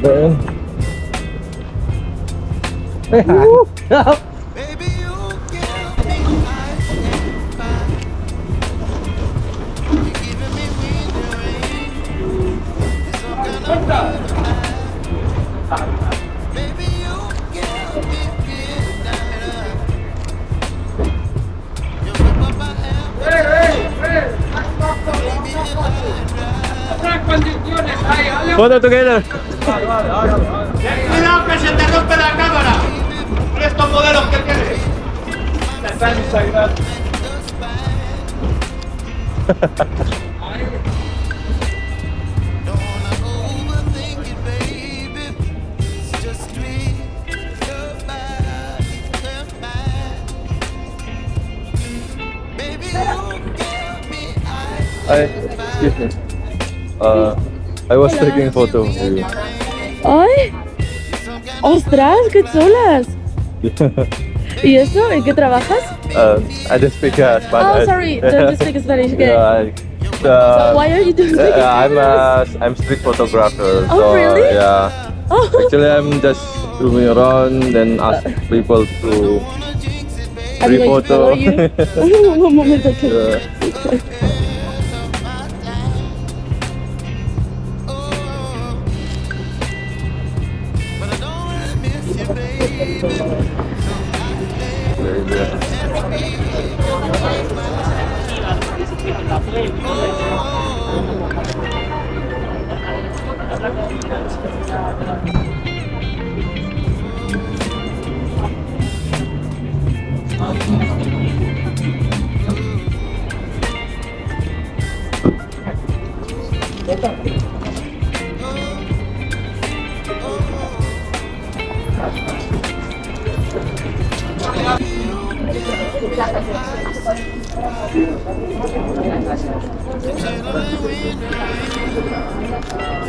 เดินไปหาครับ Baby, you give me ice and fire. You're giving me wind and rain. It's some kind of butterfly. Baby, you give me midnight. You whip up my appetite. Leave me in my Photo together. Cuidado que se te rompe la cámara con estos modelos que tienes. Está en Instagram. Don't wanna overthink it, baby. It's just sweet. Goodbye, goodbye. Baby, you give me ice. Excuse me. I was taking photo of you. ¡Ay! ¡Ostras! ¡Qué chulas! ¿Y eso? ¿En qué trabajas? I just speak Spanish. Oh, sorry. Don't you speak Spanish? Okay. So Why are you doing I'm street photographer. Oh, so, really? Yeah. Oh. Actually, I'm just roaming around and ask people to I'm free going to photo. follow you. One moment, okay. Yeah.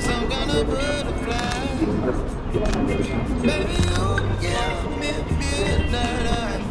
Some kind of butterfly. Baby, you give me midnight.